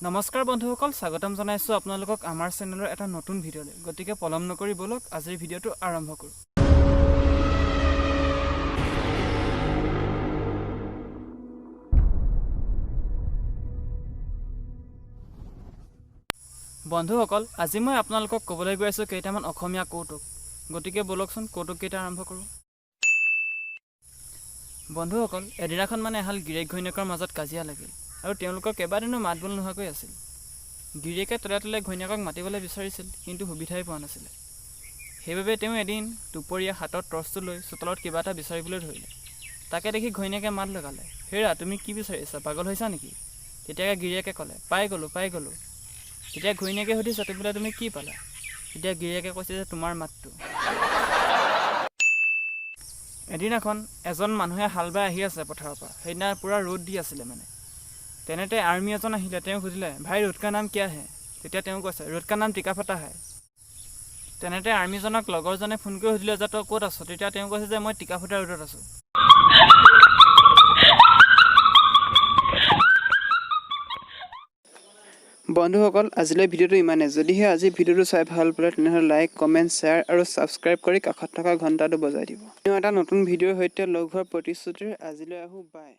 নমস্কাৰ বন্ধুসকল, স্বাগতম জনাইছো আপোনালোকক আমাৰ চেনেলৰ এটা নতুন ভিডিঅ'লৈ। গতিকে পলম নকৰি বলক আজিৰ ভিডিঅ'টো আৰম্ভ কৰোঁ। বন্ধুসকল, আজি মই আপোনালোকক ক'বলৈ গৈ আছো কেইটামান অসমীয়া কৌতুক। গতিকে বলকচোন কৌতুক কেইটা আৰম্ভ কৰোঁ। বন্ধুসকল, এদিনাখন এহাল গিৰিয়েক ঘৈণীয়েকৰ মাজত কাজিয়া লাগিল আৰু তেওঁলোকৰ কেইবাদিনো মাত বোল নোহোৱাকৈ আছিল। গিৰিয়েকে তলে তলে ঘৈণীয়েকক মাতিবলৈ বিচাৰিছিল, কিন্তু সুবিধাই পোৱা নাছিলে। সেইবাবে তেওঁ এদিন দুপৰীয়া হাতত টৰ্চটো লৈ চোতালত কিবা এটা বিচাৰিবলৈ ধৰিলে। তাকে দেখি ঘৈণীয়েকে মাত লগালে, হেৰা তুমি কি বিচাৰিছা, পাগল হৈছা নেকি? তেতিয়াকে গিৰিয়েকে ক'লে, পাই গ'লোঁ। তেতিয়া ঘৈণীয়েকে সুধিছে, তুমি কি পালা? তেতিয়া গিৰিয়েকে কৈছে যে তোমাৰ মাতটো। এদিনাখন এজন মানুহে হাল বাই আহি আছে পথাৰৰ পৰা। সেইদিনা পূৰা ৰ'দ দি আছিলে তেনেতে আৰ্মি এজন আহিলে। তেওঁ সুধিলে, ভাই ৰ'দ কা নাম কিয়া হে? তেতিয়া তেওঁ কৈছে, ৰ'দ কা নাম টিকা ফটা হে। তেনেতে আৰ্মিজনক লগৰজনে ফোন কৰি সুধিলে যে তই ক'ত আছ? তেতিয়া তেওঁ কৈছে যে মই টিকা ফটা ৰ'দত আছোঁ। বন্ধুসকল, আজিলৈ ভিডিঅ'টো ইমানেই। যদিহে আজি ভিডিঅ'টো চাই ভাল পালে তেনেহ'লে লাইক, কমেণ্ট, শ্বেয়াৰ আৰু ছাবস্ক্ৰাইব কৰি কাষত থকা ঘণ্টাটো বজাই দিব। এটা নতুন ভিডিঅ'ৰ সৈতে লগ হোৱাৰ প্ৰতিশ্ৰুতিৰে আজিলৈ আহোঁ, বাই।